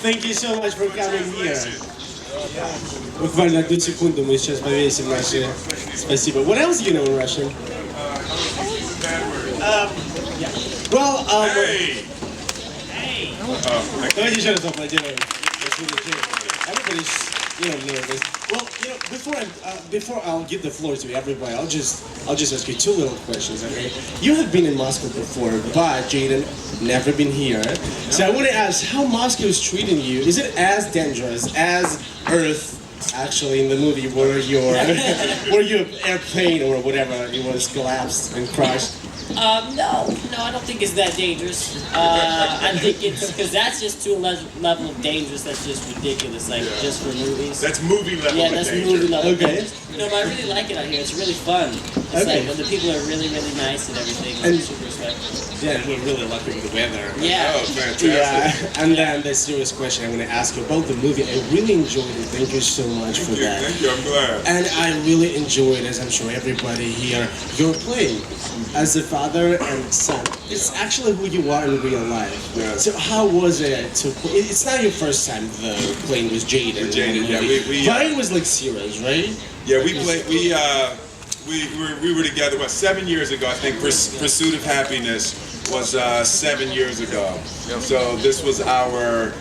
Thank you so much for coming here. Буквально одну секунду, мы сейчас повесим наши спасибо. What else do you know in Russian? Well, давайте еще раз аплодируем. Everybody's, nervous. Well, before I'll give the floor to everybody, I'll just ask you two little questions, okay? You have been in Moscow before, but Jayden never been here. So I want to ask how Moscow is treating you. Is it as dangerous as Earth? Actually, in the movie where your airplane or whatever it was collapsed and crashed. No, I don't think it's that dangerous. I think it's because that's just to a level of dangerous that's just ridiculous, like just for movies. That's movie level. Yeah, that's movie level. Okay. No, but I really like it out here. It's really fun. It's like the people are really, really nice and everything. And super respectful. Yeah, we're really lucky with the weather. Yeah. Oh, fantastic. Yeah, and then the serious question I want to ask you about the movie. I really enjoyed it. Thank you so much for that. Thank you. I'm glad. And I really enjoyed, as I'm sure everybody here, your playing as a father and son. It's actually who you are in real life. Yeah. So how was it to play? It's not your first time though playing with Jayden. With Jayden, yeah. But it was like serious, right? Yeah, we were together 7 years ago. I think Pursuit of Happiness was 7 years ago. So this was our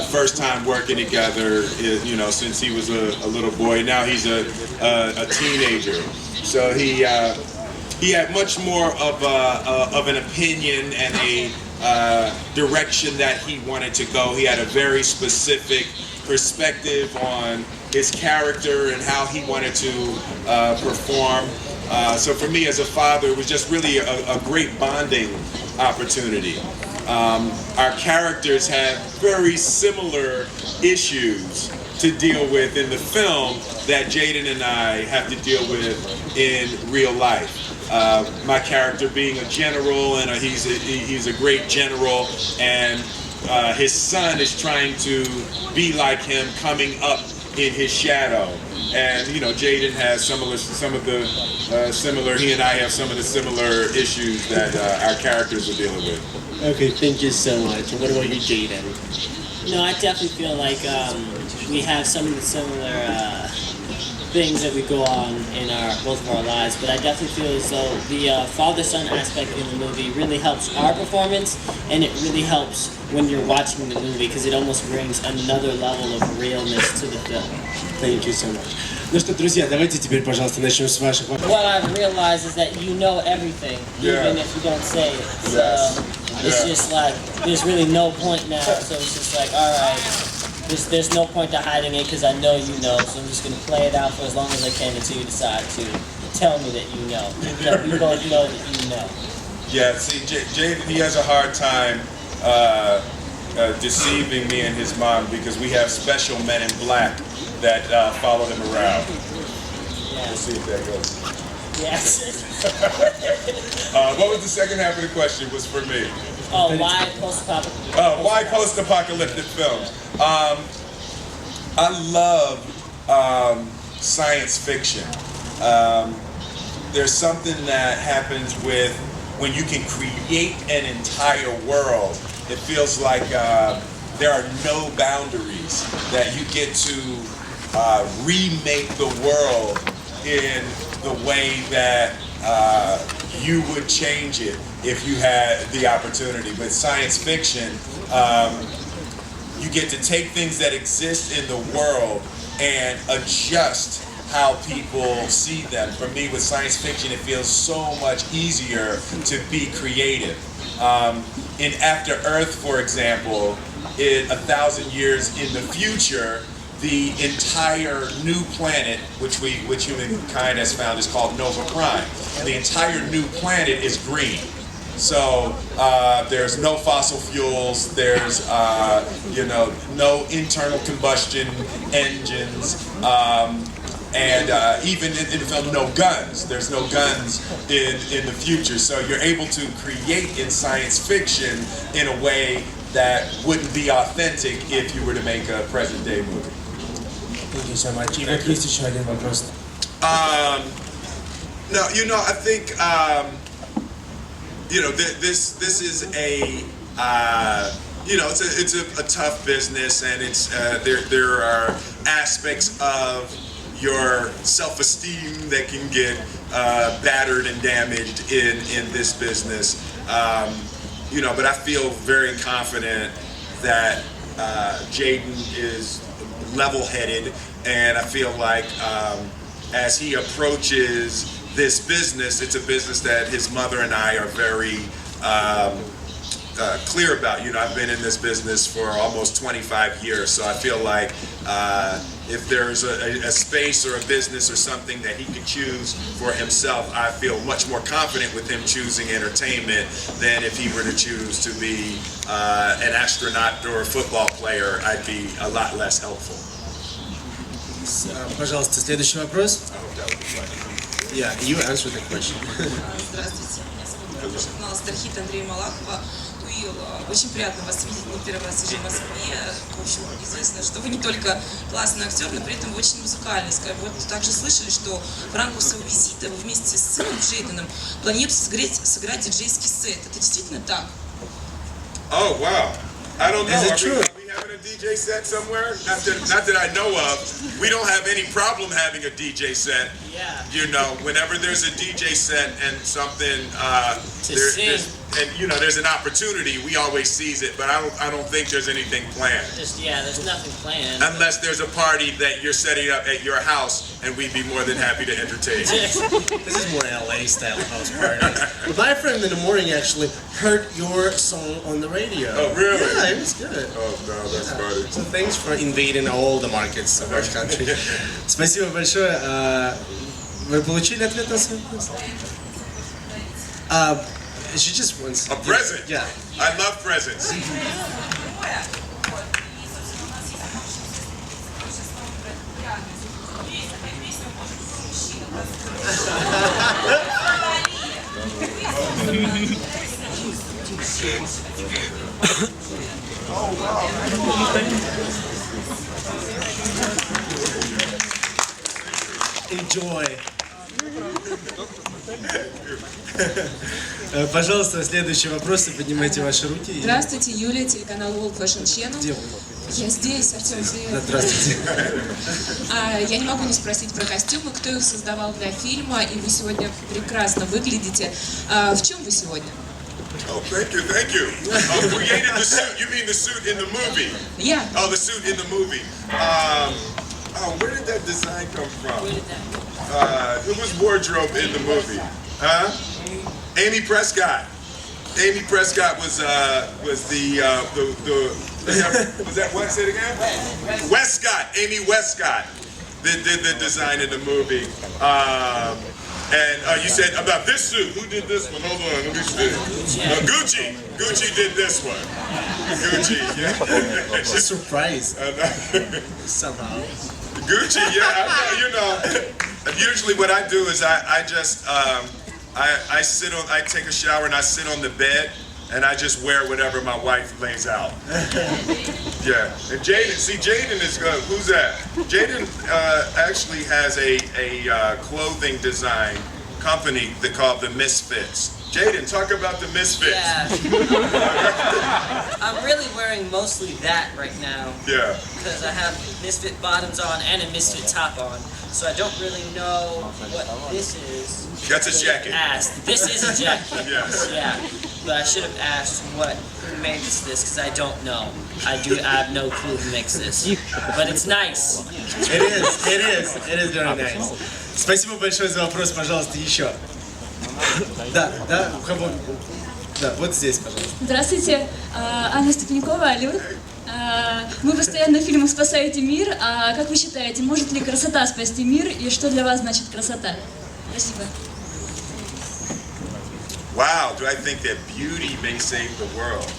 first time working together. Since he was a little boy. Now he's a teenager. So he had much more of an opinion and a direction that he wanted to go. He had a very specific perspective on his character and how he wanted to perform. So for me as a father, it was just really a great bonding opportunity. Our characters have very similar issues to deal with in the film that Jayden and I have to deal with in real life. My character being a general, and he's a great general, and his son is trying to be like him, coming up in his shadow. And Jayden has some of the similar. He and I have some of the similar issues that our characters are dealing with. Okay, thank you so much. What about you, Jayden? No, I definitely feel like we have some of the similar things that we go on in both of our lives, but I definitely feel as though the father-son aspect in the movie really helps our performance, and it really helps when you're watching the movie because it almost brings another level of realness to the film. Thank you so much. Ну что, друзья, давайте теперь, пожалуйста, начнем с ваших вопросов. What I've realized is that you know everything, even if you don't say it. So it's just like there's really no point now. So it's just like, all right. There's no point to hiding it because I know you know, so I'm just going to play it out for as long as I can until you decide to tell me that you know. We both know that you know. Yeah, see, Jayden, he has a hard time deceiving me and his mom because we have special men in black that follow him around. Yeah. We'll see if that goes. Yes. What was the second half of the question? Was for me. Oh, why post-apocalyptic? Why post-apocalyptic films? I love science fiction. There's something that happens with when you can create an entire world. It feels like there are no boundaries, that you get to remake the world in the way that you would change it if you had the opportunity. But science fiction, you get to take things that exist in the world and adjust how people see them. For me, with science fiction, it feels so much easier to be creative. In After Earth, for example, in 1,000 years in the future, the entire new planet, which humankind has found, is called Nova Prime. And the entire new planet is green. So there's no fossil fuels. There's no internal combustion engines, and even in the film, no guns. There's no guns in the future. So you're able to create in science fiction in a way that wouldn't be authentic if you were to make a present day movie. Thank you so much. Игорь, есть еще один вопрос? No, I think this is a you know, it's a tough business, and it's there are aspects of your self-esteem that can get battered and damaged in this business. You know, but I feel very confident that Jayden is level-headed, and I feel like as he approaches this business, it's a business that his mother and I are very clear about. You know, I've been in this business for almost 25 years, so I feel like if there's a space or a business or something that he could choose for himself, I feel much more confident with him choosing entertainment than if he were to choose to be an astronaut or a football player. I'd be a lot less helpful. Пожалуйста, следующий вопрос. Yeah, you answer the question. Здравствуйте, меня зовут журнал «Стархит» Андрея Малахова. Уилл, очень приятно вас видеть, не первый раз уже в Москве. В общем, известно, что вы не только классный актер, но при этом вы очень музыкальный. Вот также слышали, что в рамках своего визита вы вместе с сыном Джейденом планируете сыграть диджейский сет. Это действительно так? Oh, wow. I don't know. Is it true? Are we having a DJ set somewhere? Not that I know of. We don't have any problem having a DJ set. Yeah. You know, whenever there's a DJ set and something, there's an opportunity, we always seize it. But I don't think there's anything planned. There's nothing planned. Unless there's a party that you're setting up at your house, and we'd be more than happy to entertain. This is more LA style house party. Well, my friend in the morning actually heard your song on the radio. Oh, really? Yeah, it was good. Oh, no, that's funny. So thanks for invading all the markets of our country. Спасибо большое. Вы получили ответ на свой вопрос? She just wants A present? Yeah. I love presents. Enjoy. Пожалуйста, следующий вопрос. Поднимайте ваши руки. Здравствуйте, Юлия, телеканал World Fashion Channel. Где вы? Я здесь, Артем, привет. Здравствуйте. Я не могу не спросить про костюмы, кто их создавал для фильма, и вы сегодня прекрасно выглядите. В чем вы сегодня? Oh, thank you. Created the suit. You mean the suit in the movie? Yeah. Oh, the suit in the movie. Where did that design come from? Who was wardrobe in the movie? Huh? Amy Prescott. Amy Prescott was the was that what? Say it again? Westcott. Amy Westcott did the design in the movie. And you said about this suit. Who did this one? Hold on, let me see. Gucci. Gucci did this one. Gucci, yeah. It's a surprise. Somehow. Gucci, yeah. You know. Usually, what I do is I just I take a shower and I sit on the bed and I just wear whatever my wife lays out. Yeah. And Jayden is good. Who's that? Jayden actually has a clothing design company they call the Misfits. Jayden, talk about the Misfits. Yeah. I'm really wearing mostly that right now. Yeah. Because I have Misfit bottoms on and a Misfit top on. So I don't really know what this is. That's a jacket. Asked. This is a jacket. Yes. Yeah. But I should have asked who makes this because I don't know. I have no clue who makes this. But it's nice. It is very nice. Спасибо большое за вопрос, пожалуйста, еще. Да, у кого? Да, вот здесь, пожалуйста. Здравствуйте, Анна Степнякова, Алюр. Вы постоянно в фильмах спасаете мир. А как вы считаете, может ли красота спасти мир? И что для вас значит красота? Спасибо. Wow, do I think that beauty may save the world?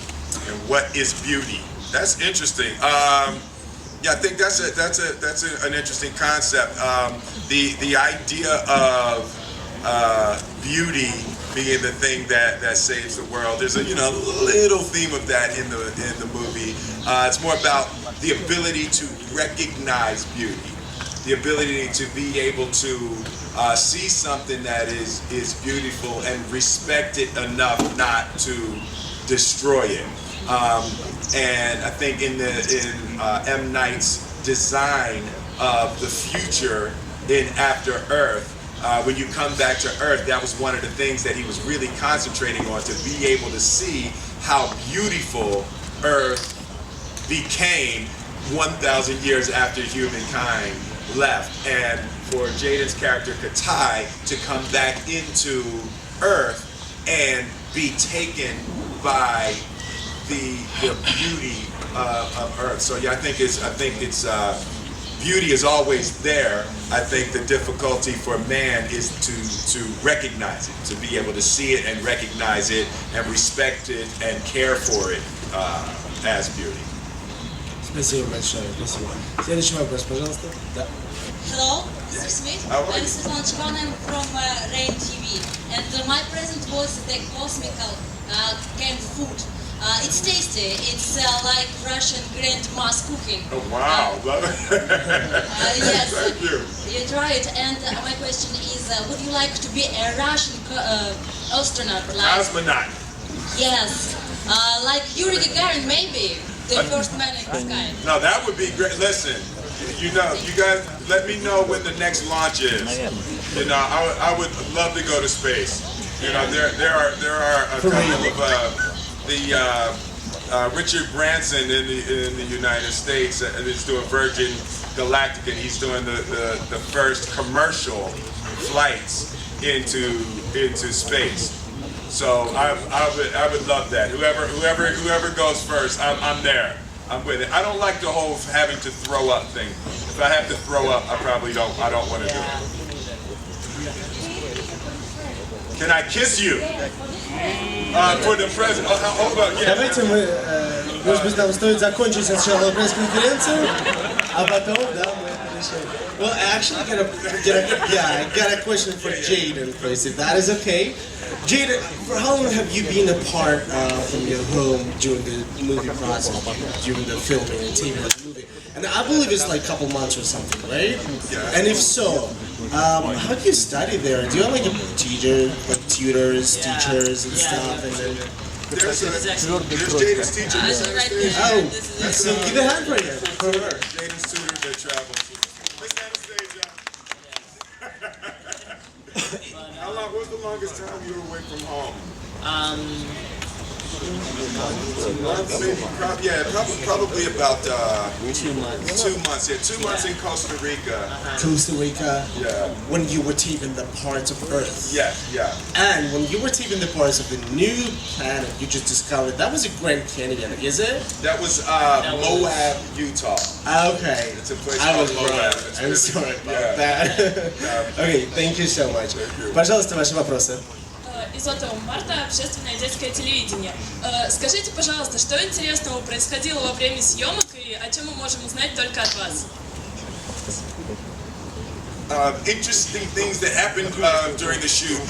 And what is beauty? That's interesting. Yeah, I think that's an interesting concept. The idea of beauty being the thing that saves the world. There's a little theme of that in the movie. It's more about the ability to recognize beauty, the ability to be able to see something that is beautiful and respect it enough not to destroy it. And I think in M. Night's design of the future in After Earth, when you come back to Earth, that was one of the things that he was really concentrating on, to be able to see how beautiful Earth became 1,000 years after humankind left. And for Jayden's character Katai to come back into Earth and be taken by the beauty of Earth. So yeah, I think it's beauty is always there. I think the difficulty for man is to recognize it, to be able to see it and recognize it and respect it and care for it as beauty. Спасибо большое, спасибо. Следующий вопрос, пожалуйста. Да. Hello, Mr. Smith. How are I'm you? Svetlana Chivan, I'm from Rain TV. And my present was the cosmical canned food. It's tasty. It's like Russian grandma's cooking. Oh wow, love it. Yes. Thank you. You try it. And my question is, would you like to be a Russian astronaut? Like, Cosmonaut. yes. Like Yuri Gagarin, maybe. The first man in the sky. No, that would be great. Listen, you guys, let me know when the next launch is. You know, I would love to go to space. You know, there are a couple of Richard Branson in the United States is doing Virgin Galactic, and he's doing the first commercial flights into space. So I would love that. Whoever goes first, I'm there. I'm with it. I don't like the whole having to throw up thing. If I have to throw up, I don't want to do it. Can I kiss you? For the president. Hold on. Yeah. Давайте мы, может быть, нам стоит закончить сначала пресс-конференцию, а потом, да, мы это решим. Well, I actually I got a question for Jayden, please, if that is okay. Jayden, for how long have you been apart from your home during the movie process, during the filming and taping of the movie? And I believe it's like a couple months or something, right? Yeah. And if so, how do you study there? Do you have like a teacher, like tutors, teachers and stuff? And then There's Jayden's teacher. oh, so give a hand right here for her. Jayden's tutor that travels. Let's have a stage, How long? What was the longest time you were away from home? 2 months, maybe. Probably about 2 months. 2 months. Yeah, 2 months in Costa Rica. Costa Rica, Yeah. when you were taping the parts of Earth. Yeah, yeah. And when you were taping the parts of the new planet you just discovered, that was a Grand Canyon, is it? That was Moab, Utah. Okay. It's a place I was called wrong. Moab. It's I'm really- sorry about yeah. that. Okay, thank you so much. you. Пожалуйста, ваши вопросы. Изотова Марта, общественное детское телевидение. Скажите, пожалуйста, что интересного происходило во время съемок и о чем мы можем узнать только от вас? Interesting things that happened during the shoot.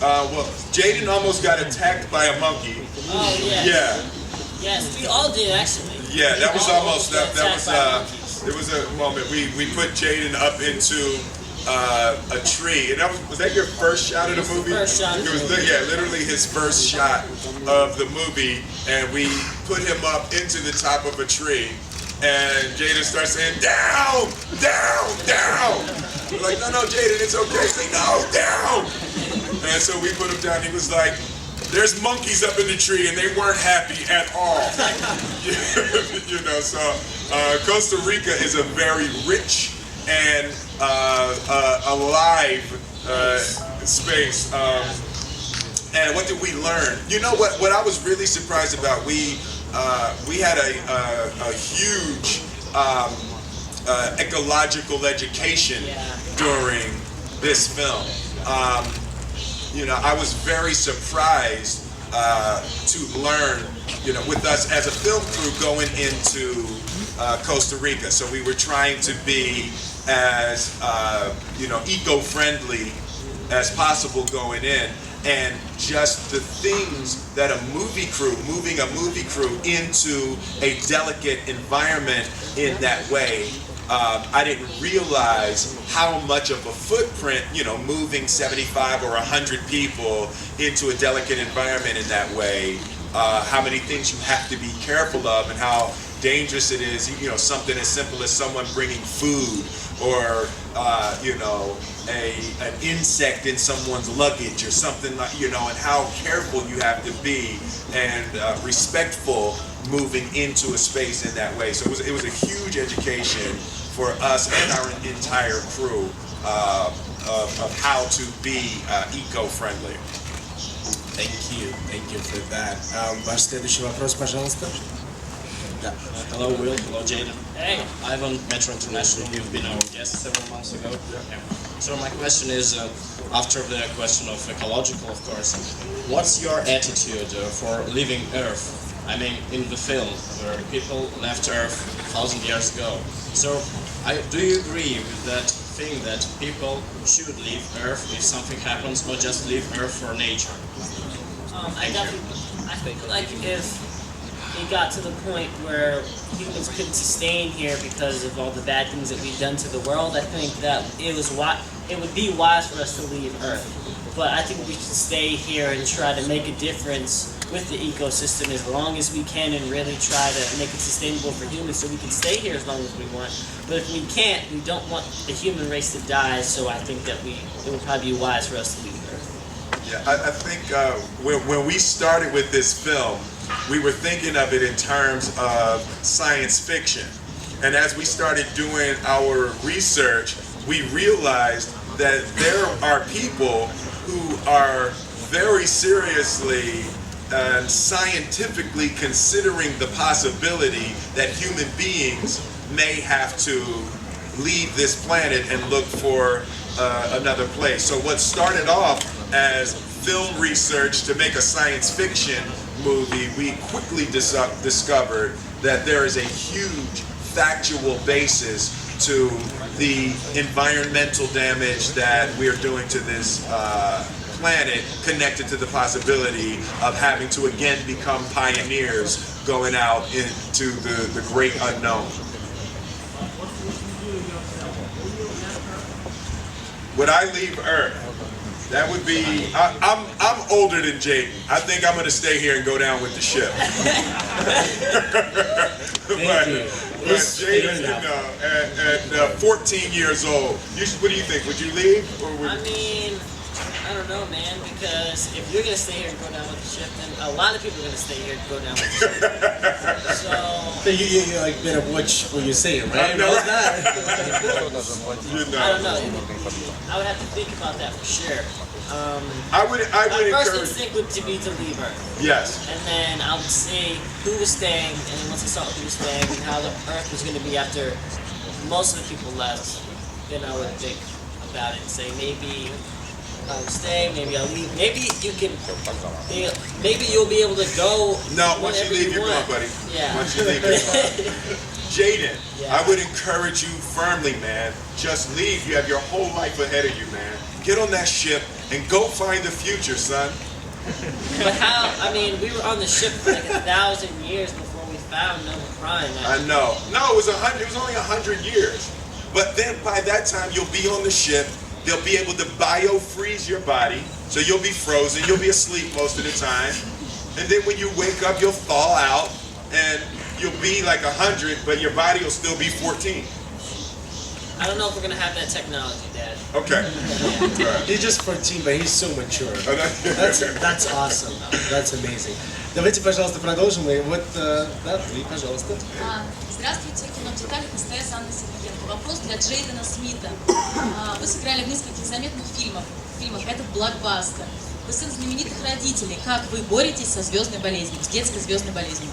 Well, Jayden almost got attacked by a monkey. Oh, yes. Yeah. Yes, we all did, actually. Yeah, that was almost got that was attacked by monkeys. there was a moment we put Jayden up into a tree, and was that your first shot of the movie? First shot. It was literally his first shot of the movie, and we put him up into the top of a tree, and Jayden starts saying, "Down, down, down." We're like, "No, Jayden, it's okay." Say, "No, down." And so we put him down. He was like, "There's monkeys up in the tree, and they weren't happy at all." You know, so Costa Rica is a very rich and alive space. And what did we learn? You know what I was really surprised about? We had a huge ecological education during this film. You know, I was very surprised to learn, you know, with us as a film crew going into Costa Rica. So we were trying to be as, you know, eco-friendly as possible going in. And just the things that moving a movie crew into a delicate environment in that way, I didn't realize how much of a footprint, you know, moving 75 or 100 people into a delicate environment in that way how many things you have to be careful of and how dangerous it is, you know, something as simple as someone bringing food or, you know, an insect in someone's luggage or something like, you know, and how careful you have to be and respectful moving into a space in that way. So it was a huge education for us and our entire crew of how to be eco-friendly. Thank you for that. Ваш следующий вопрос, пожалуйста. Yeah. Hello, Will. Hello, Jayden. Hey. Ivan, Metro International. You've been our guest several months ago. Yeah. So my question is, after the question of ecological, of course, what's your attitude for leaving Earth? I mean, in the film where people left Earth 1,000 years ago. So, do you agree with that thing that people should leave Earth if something happens, or just leave Earth for nature? I think like if it got to the point where humans couldn't sustain here because of all the bad things that we've done to the world, I think that it would be wise for us to leave Earth. But I think we should stay here and try to make a difference with the ecosystem as long as we can and really try to make it sustainable for humans so we can stay here as long as we want. But if we can't, we don't want the human race to die, so I think that it would probably be wise for us to leave Earth. Yeah, I think when we started with this film, we were thinking of it in terms of science fiction. And as we started doing our research, we realized that there are people who are very seriously and scientifically considering the possibility that human beings may have to leave this planet and look for another place. So what started off as film research to make a science fiction movie, we quickly discovered that there is a huge factual basis to the environmental damage that we're doing to this planet, connected to the possibility of having to again become pioneers going out into the great unknown. Would I leave Earth? That would be, I'm older than Jayden. I think I'm going to stay here and go down with the ship. But Jayden, you know, at 14 years old, what do you think? Would you leave? Or would... I mean, I don't know, man, because if you're going to stay here and go down with the ship, then a lot of people are going to stay here and go down with the ship. So you're like a bit of what you're saying, right? No, What's that? I don't know. I would have to think about that for sure. I would my first encourage. instinct would be to leave Earth. Yes. And then I would see who was staying, and then once I saw who was staying and how the Earth was going to be after most of the people left, then I would think about it and say maybe I'll stay, maybe I'll leave. Maybe you can. Maybe you'll be able to go. No, once you leave, you're gone, buddy. Yeah. Once you leave, you're gone. Jayden, Yeah. I would encourage you firmly, man. Just leave. You have your whole life ahead of you, man. Get on that ship and go find the future, son. But how? I mean, we were on the ship for like 1,000 years before we found Nova Prime. I know. No, it was 100. It was only 100 years. But then by that time, you'll be on the ship. They'll be able to bio-freeze your body, so you'll be frozen. You'll be asleep most of the time. And then when you wake up, you'll thaw out, and you'll be like 100, but your body will still be 14. I don't know if we're gonna have that technology, Dad. Okay. Right. He's just 14, but he's so mature. That's awesome. That's amazing. Давайте, пожалуйста, продолжим. И вот, да, ты, пожалуйста. Здравствуйте, кино «Детали», СТС, Анна Сергеенко. Вопрос для Джейдена Смита. Вы сыграли в нескольких заметных фильмах. Это блокбастер. Вы сын знаменитых родителей. Как вы боретесь со звездной болезнью, с детской звездной болезнью?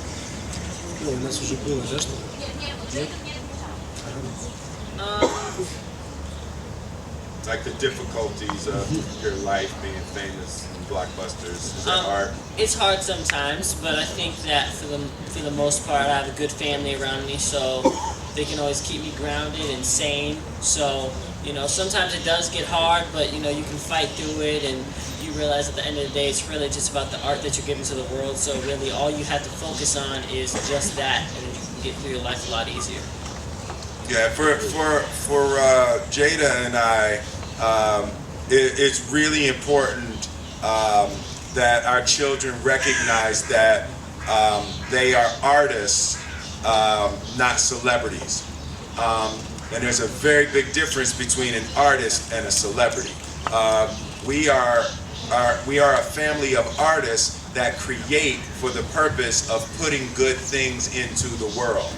Ну, у нас уже было, да, что? Нет? Like the difficulties of your life being famous in blockbusters. Is that hard? It's hard sometimes, but I think that for the most part, I have a good family around me, so they can always keep me grounded and sane. So, you know, sometimes it does get hard, but you know, you can fight through it, and you realize at the end of the day, it's really just about the art that you're giving to the world. So really, all you have to focus on is just that, and you can get through your life a lot easier. Yeah, for Jada and I, it's really important that our children recognize that they are artists, not celebrities. And there's a very big difference between an artist and a celebrity. We are a family of artists that create for the purpose of putting good things into the world.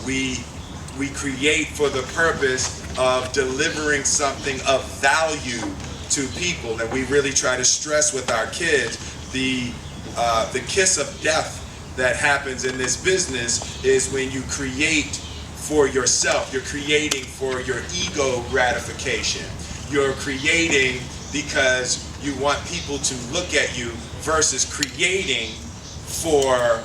We create for the purpose of delivering something of value to people, and we really try to stress with our kids the kiss of death that happens in this business is when you create for yourself. You're creating for your ego gratification. You're creating because you want people to look at you versus creating for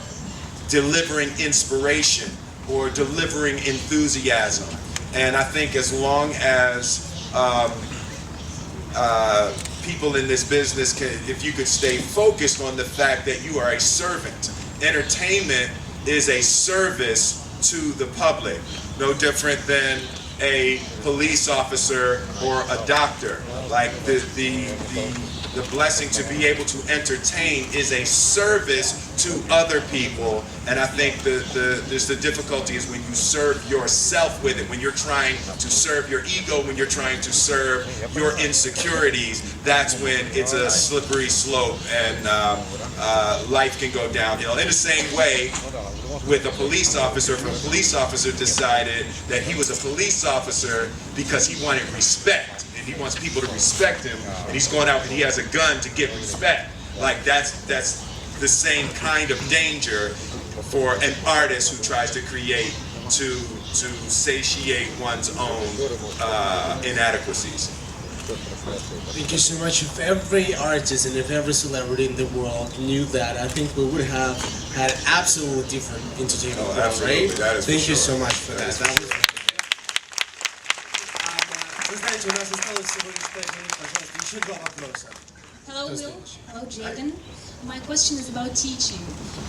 delivering inspiration or delivering enthusiasm. And I think as long as people in this business can, if you could stay focused on the fact that you are a servant. Entertainment is a service to the public, no different than a police officer or a doctor. Like the blessing to be able to entertain is a service to other people, and I think the difficulty is when you serve yourself with it, when you're trying to serve your ego, when you're trying to serve your insecurities. That's when it's a slippery slope, and life can go downhill. In the same way, with a police officer, if a police officer decided that he was a police officer because he wanted respect, and he wants people to respect him, and he's going out and he has a gun to get respect, like that's the same kind of danger for an artist who tries to create to satiate one's own inadequacies. Thank you so much. If every artist and if every celebrity in the world knew that, I think we would have had absolutely different entertainment world, absolutely. right? That is Thank you for sure. so much for that. That was... Вы знаете, у нас осталось всего лишь 5 минут, пожалуйста, еще 2 вопроса. Hello, Will. Hello, Jayden. My question is about teaching.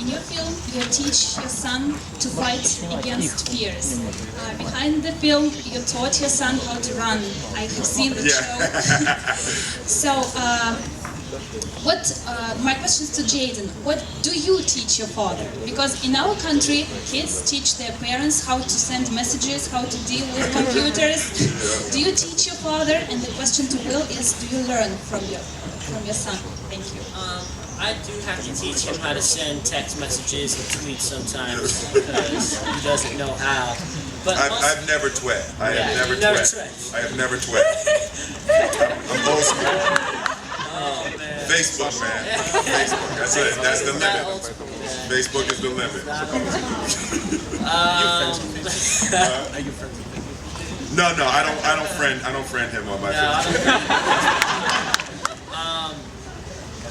In your film, you teach your son to fight against fears. Behind the film, you taught your son how to run. I have seen the show. So, my question is to Jayden. What do you teach your father? Because in our country, kids teach their parents how to send messages, how to deal with computers. Do you teach your father? And the question to Will is, do you learn from your son? Thank you. I do have to teach him how to send text messages and tweets sometimes because he doesn't know how. But I've never twit. I have never twit. I have never twit. I'm old school. Oh, man. Facebook, man. Facebook. That's it. That's the limit. Facebook is the limit. Are you friends with him? No, I don't friend him on my Facebook.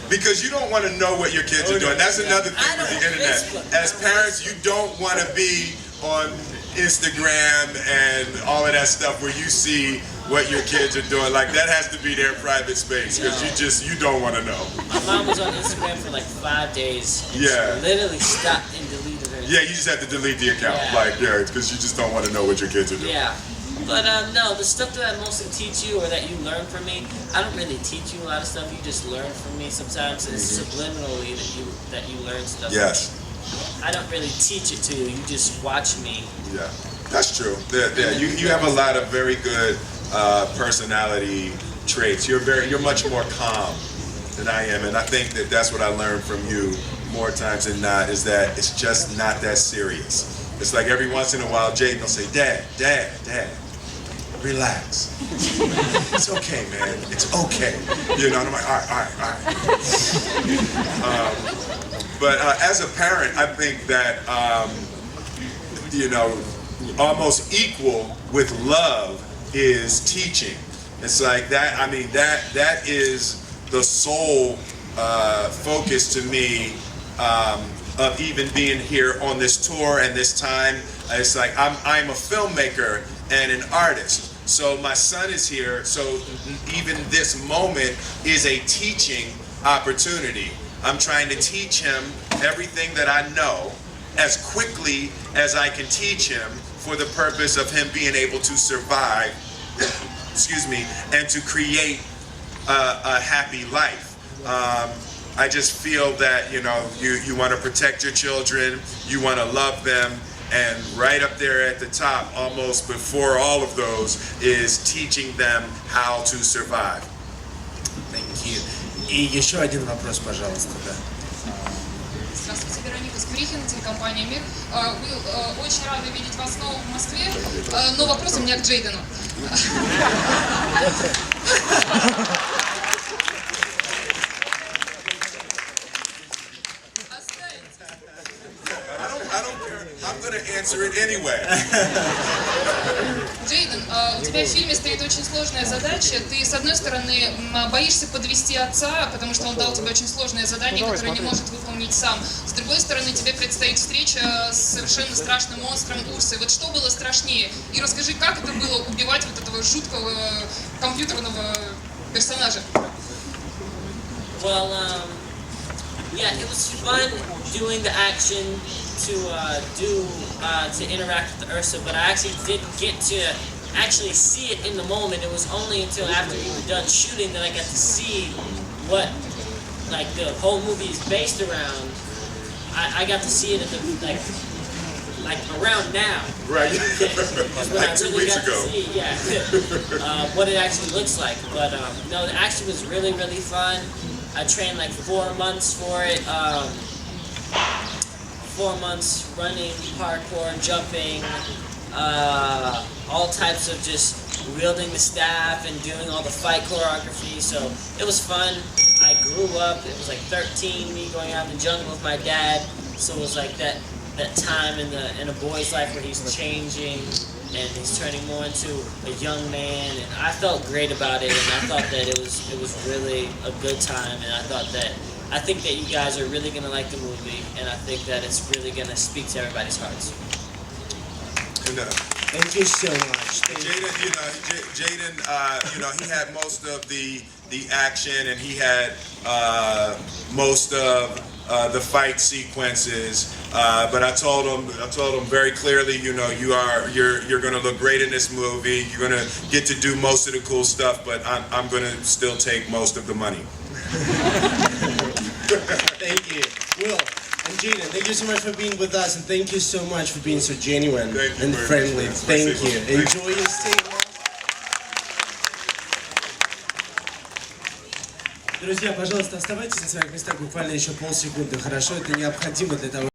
Because you don't want to know what your kids are doing. That's another thing with the internet. As parents, you don't want to be on Instagram and all of that stuff where you see what your kids are doing. Like, that has to be their private space because you don't want to know. My mom was on Instagram for like 5 days. And Yeah. she literally stopped and deleted her. Yeah, you just have to delete the account. Yeah. Like, yeah, because you just don't want to know what your kids are doing. Yeah. But no, the stuff that I mostly teach you or that you learn from me, I don't really teach you a lot of stuff. You just learn from me. Sometimes it's subliminally that you learn stuff. Yes. From me. I don't really teach it to you. You just watch me. Yeah, that's true. Yeah, you have a lot of very good personality traits. You're much more calm than I am, and I think that that's what I learned from you more times than not, is that it's just not that serious. It's like every once in a while, Jayden will say, Dad, relax. It's okay, man. It's okay. You know, and I'm like, all right. But as a parent, I think that, almost equal with love is teaching. It's like that, I mean, that is the sole focus to me of even being here on this tour and this time. It's like I'm a filmmaker and an artist. So my son is here, so even this moment is a teaching opportunity. I'm trying to teach him everything that I know as quickly as I can teach him for the purpose of him being able to survive, excuse me, and to create a happy life. I just feel that, you know, you want to protect your children, you want to love them, and right up there at the top, almost before all of those, is teaching them how to survive. Thank you. И еще один вопрос, пожалуйста, да. Здравствуйте, Вероника Скурихина, телекомпания «Мир». Уилл, очень рада видеть вас снова в Москве, но вопрос у меня к Джейдену. I don't care. I'm going to answer it anyway. Джейден, у тебя в фильме стоит очень сложная задача. Ты, с одной стороны, боишься подвести отца, потому что он дал тебе очень сложное задание, которое не может выполнить сам. С другой стороны, тебе предстоит встреча с совершенно страшным монстром Урсой. Вот что было страшнее? И расскажи, как это было убивать вот этого жуткого компьютерного персонажа? Well, yeah, it was fun doing the action to interact with the Ursa, but I actually didn't get to actually see it in the moment. It was only until after we were done shooting that I got to see what like the whole movie is based around. I got to see it at the like around now. Right. Like 2 weeks ago. See, yeah, what it actually looks like. But no, the action was really, really fun. I trained like 4 months for it. 4 months running, parkour, jumping, all types of just wielding the staff and doing all the fight choreography. So it was fun. I grew up. It was like 13, me going out in the jungle with my dad. So it was like that time in a boy's life where he's changing and he's turning more into a young man. And I felt great about it, and I thought that it was really a good time. And I think that you guys are really gonna like the movie, and I think that it's really gonna speak to everybody's hearts. And, Thank you so much. Jayden, you know, he had most of the action, and he had most of the fight sequences. But I told him very clearly, you know, you're going to look great in this movie. You're going to get to do most of the cool stuff, but I'm going to still take most of the money. Thank you, Will and Jayden. Thank you so much for being with us, and thank you so much for being so genuine and friendly. Thank you. Enjoy your stay. Друзья, пожалуйста, оставайтесь на своих местах буквально еще полсекунды, хорошо? Это необходимо для того,